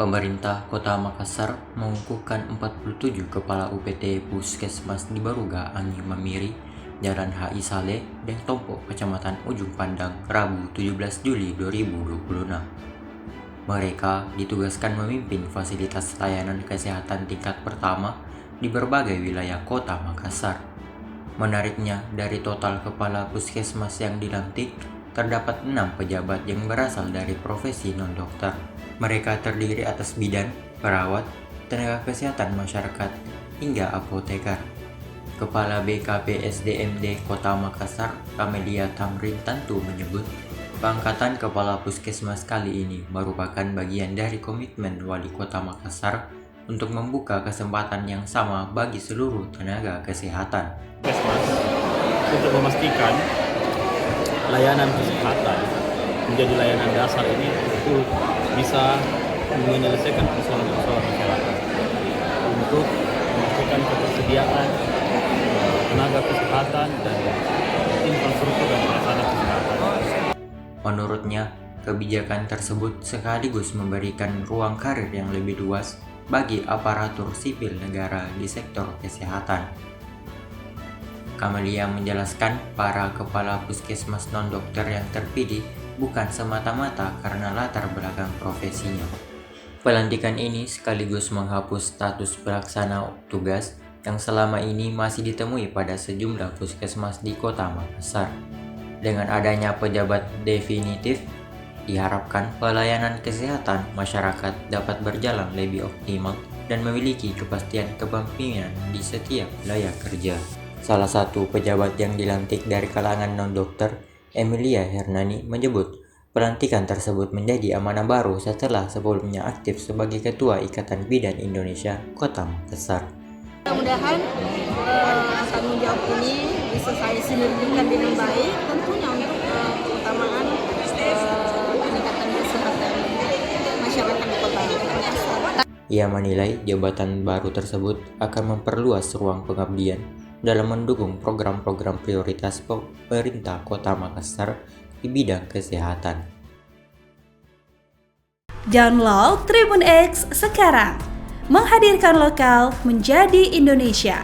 Pemerintah Kota Makassar mengukuhkan 47 kepala UPT Puskesmas di Baruga, Anggi Mamiri, Jalan HI Saleh, Deng Tompo, Kecamatan Ujung Pandang, Rabu 17 Juli 2026. Mereka ditugaskan memimpin fasilitas layanan kesehatan tingkat pertama di berbagai wilayah Kota Makassar. Menariknya, dari total kepala puskesmas yang dilantik, terdapat 6 pejabat yang berasal dari profesi non-dokter. Mereka terdiri atas bidan, perawat, tenaga kesehatan masyarakat, hingga apoteker. Kepala BKPSDMD Kota Makassar, Kamelia Tamrin Tantu menyebut, pengangkatan kepala puskesmas kali ini merupakan bagian dari komitmen Wali Kota Makassar untuk membuka kesempatan yang sama bagi seluruh tenaga kesehatan. Puskesmas untuk memastikan layanan kesehatan menjadi layanan dasar ini itu bisa menyelesaikan persoalan-persoalan masyarakat untuk memastikan ketersediaan tenaga kesehatan dan infrastruktur dan sarana kesehatan. Menurutnya, kebijakan tersebut sekaligus memberikan ruang karir yang lebih luas bagi aparatur sipil negara di sektor kesehatan. Kamelia menjelaskan para kepala puskesmas non-dokter yang terpilih bukan semata-mata karena latar belakang profesinya. Pelantikan ini sekaligus menghapus status pelaksana tugas yang selama ini masih ditemui pada sejumlah puskesmas di Kota Makassar. Dengan adanya pejabat definitif, diharapkan pelayanan kesehatan masyarakat dapat berjalan lebih optimal dan memiliki kepastian kepemimpinan di setiap wilayah kerja. Salah satu pejabat yang dilantik dari kalangan non-dokter, Emilia Hernani, menyebut pelantikan tersebut menjadi amanah baru setelah sebelumnya aktif sebagai Ketua Ikatan Bidan Indonesia Kota Makassar. Mudah-mudahan tanggung jawab ini bisa saya sinergikan dengan baik, tentunya untuk keutamaan peningkatan kesehatan masyarakat di Kota Makassar. Ia menilai jabatan baru tersebut akan memperluas ruang pengabdian dalam mendukung program-program prioritas pemerintah Kota Makassar di bidang kesehatan. Download Tribun X sekarang, menghadirkan lokal menjadi Indonesia.